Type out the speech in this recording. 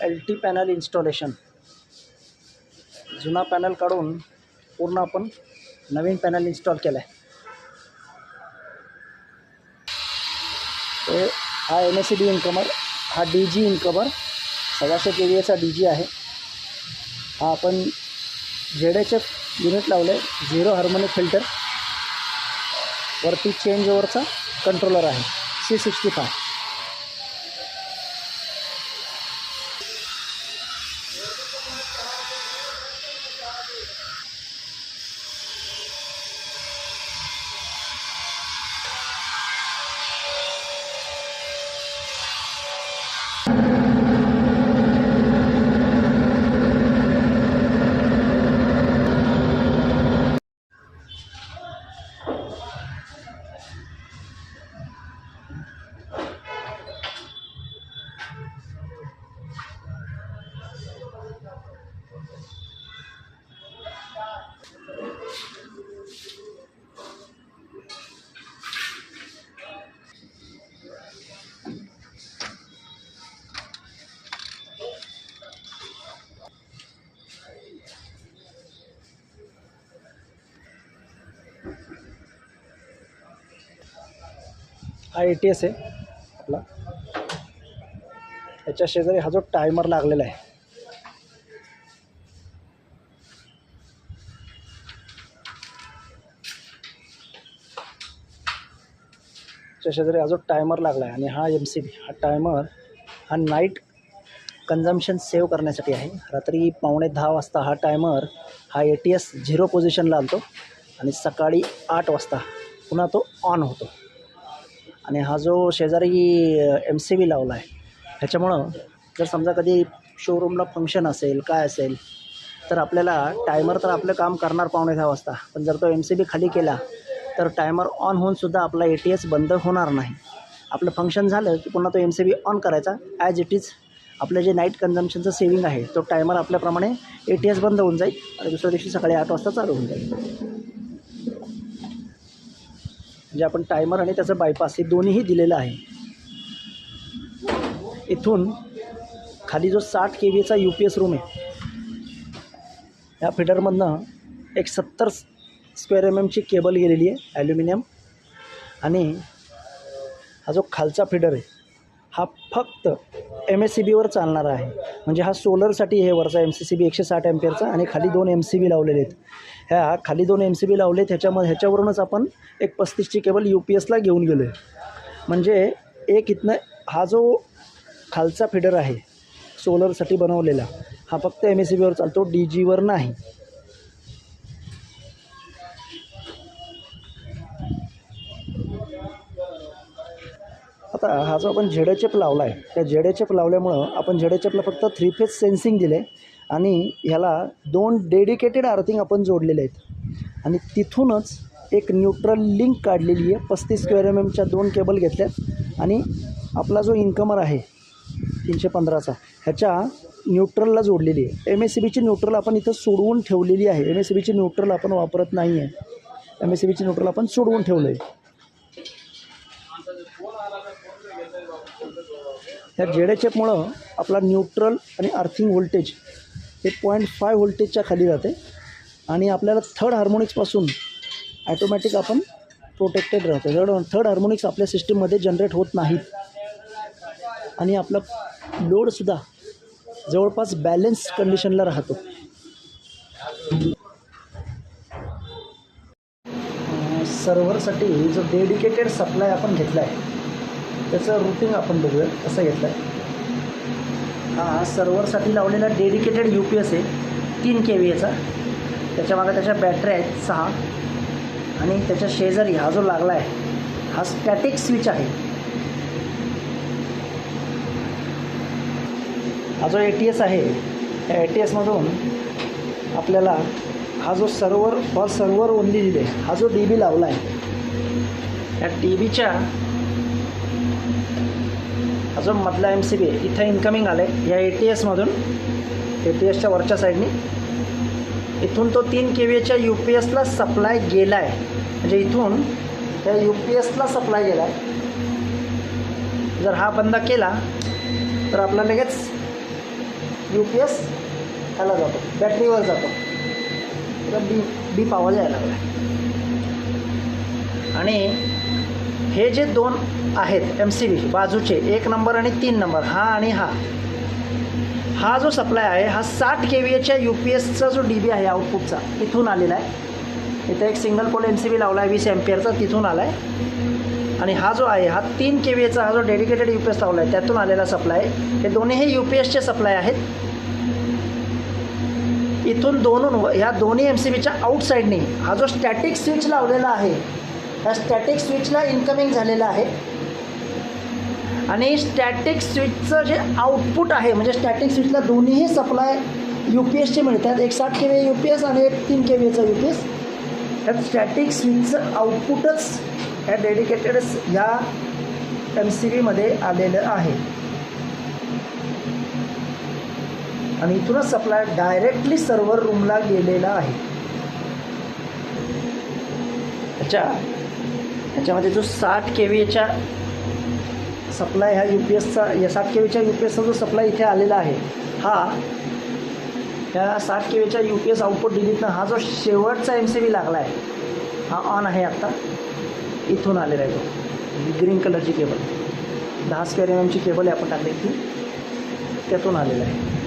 LT panel installation. जुना panel काढून पूर्ण आपण नवीन पॅनल इन्स्टॉल केला आहे. हा MACB इनकमर, हा DG इनकमर 1600 kVAचा DG आहे. हा आपण ZHF युनिट लावलं आहे. 0 हार्मोनिक फिल्टर, वरती चेंज ओव्हरचा कंट्रोलर आहे C65. हा ATS आहे आपला. याच्या शेजारी हा जो टायमर लागलेला आहे, त्याच्या शेजारी हा जो टायमर लागला आहे आणि हा MCB, हा टायमर हा नाईट कन्झम्पशन सेव्ह करण्यासाठी आहे. रात्री 9:15 वाजता हा टायमर हा ATS 0 पोझिशनला आणतो आणि सकाळी 8 वाजता पुन्हा तो ऑन होतो. आणि हा जो शेजारी MCB लावला आहे ह्याच्यामुळं जर समजा कधी शोरूमला फंक्शन असेल काय असेल तर आपल्याला टायमर तर आपलं काम करणार 9:15 वाजता, पण जर तो MCB खाली केला तर टायमर ऑन होऊनसुद्धा आपला ATS बंद होणार नाही. आपलं फंक्शन झालं की पुन्हा तो MCB ऑन करायचा. ॲज इट इज आपलं जे नाईट कन्झम्पशनचं सेविंग आहे तो टायमर आपल्याप्रमाणे ATS बंद होऊन जाईल आणि दुसऱ्या दिवशी सकाळी 8 वाजता चालू होऊन जाईल. म्हणजे आपण टायमर आणि त्याचं बायपास हे दोन्हीही दिलेलं आहे. इथून खाली जो 60 kVAचा UPS रूम आहे, या फिडरमधनं एक 70 स्क्वेअर MM ची केबल गेलेली आहे ॲल्युमिनियम. आणि हा जो खालचा फिडर आहे हा फक्त MACBवर चालणारा आहे. म्हणजे हा सोलरसाठी हे वरचा MCCB 160 अँपिअरचा आणि खाली 2 MCB लावलेले आहेत. ह्या खाली 2 MCB लावलेत, ह्याच्यावरूनच आपण एक 35ची केबल UPSला घेऊन गेलो आहे. म्हणजे एक इथनं हा जो खालचा फिडर आहे सोलरसाठी बनवलेला, हा फक्त MACBवर चालतो, DGवर नाही. आता हा जो आपण ZHF लावला आहे त्या ZHF लावल्यामुळं आपण ZHFला फक्त 3 फेज सेन्सिंग दिले आणि ह्याला 2 डेडिकेटेड अर्थिंग आपण जोडलेले आहेत. आणि तिथूनच एक न्यूट्रल लिंक काढलेली आहे. 35 स्क्वेअर MMच्या 2 केबल घेतल्यात आणि आपला जो इनकमर आहे 315चा ह्याच्या न्यूट्रलला जोडलेली आहे. MACBची न्यूट्रल आपण इथं सोडवून ठेवलेली आहे. MACBची न्यूट्रल आपण वापरत नाही आहे. MACBची न्यूट्रल आपण सोडवून ठेवलं आहे. ह्या ZHFमुळं आपला न्यूट्रल आणि अर्थिंग व्होल्टेज हे 0.5 व्होल्टेजच्या खाली जाते आणि आपल्याला थर्ड हार्मोनिक्सपासून ॲटोमॅटिक आपण प्रोटेक्टेड राहतो. थर्ड हार्मोनिक्स आपल्या सिस्टीममध्ये जनरेट होत नाहीत आणि आपला लोडसुद्धा जवळपास बॅलेन्स कंडिशनला राहतो. सर्व्हरसाठी जो डेडिकेटेड सप्लाय आपण घेतला आहे त्याचं रूटिंग आपण बघूया कसं घेतलं आहे. हा सर्व्हरसाठी लावलेला डेडिकेटेड UPS आहे 3 kVAचा. त्याच्यामागे त्याच्या बॅटऱ्या आहेत 6 आणि त्याच्या शेजारी हा जो लागला आहे हा स्टॅटिक स्विच आहे. हा जो ATS आहे त्या ATSमधून आपल्याला हा जो सर्व्हर ओनली दिले हा जो DB लावला आहे त्या DBच्या हा जो मधला MCB इथं इन्कमिंग आलं आहे या ATSमधून. ATSच्या वरच्या साईडने इथून तो 3 kVAच्या UPSला सप्लाय गेला आहे. म्हणजे इथून त्या UPSला सप्लाय गेला आहे. जर हा बंद केला तर आपला लगेच यू पी एस ह्याला जातो, बॅटरीवर जातो. डीप आवाज यायला लागला. आणि हे जे दोन आहेत MCB बाजूचे 1 नंबर आणि 3 नंबर, हा आणि हा जो सप्लाय आहे हा 60 kVAच्या UPSचा जो DB आहे आउटपुटचा तिथून आलेला आहे. इथे एक सिंगल पोल MCB लावला आहे 20 अँपिअरचा, तिथून आला आहे. आणि हा जो आहे हा 3 kVAचा हा जो डेडिकेटेड UPS लावला आहे त्यातून आलेला सप्लाय. हे दोन्ही हे UPSचे सप्लाय आहेत. इथून ह्या दोन्ही MCBच्या आउटसाईडने हा जो स्टॅटिक स्विच लावलेला आहे ह्या स्टॅटिक स्विचला इन्कमिंग झालेला आहे. आणि स्टॅटिक स्विचचं जे आउटपुट आहे म्हणजे स्टॅटिक स्विचला दोन्हीही सप्लाय UPSचे मिळतात. एक 60 kVA UPS आणि एक 3 kVAचा UPS. त्यात स्टॅटिक स्विचचं आउटपुटच ह्या डेडिकेटेड ह्या MCBमध्ये आलेलं आहे. आणि इथूनच सप्लाय डायरेक्टली सर्व्हर रूमला गेलेला आहे. ह्याच्यामध्ये जो 60 kVAच्या सप्लाय ह्या UPSचा या 60 kVAच्या UPSचा जो सप्लाय इथे आलेला आहे हा ह्या 60 kVAच्या UPS आउटपुट डिलीटनं हा जो शेवटचा MCB लागला आहे हा ऑन आहे. आत्ता इथून आलेला आहे तो ग्रीन कलरची केबल 10 square mm ची केबल आहे आपण टाकली ती त्यातून आलेला आहे.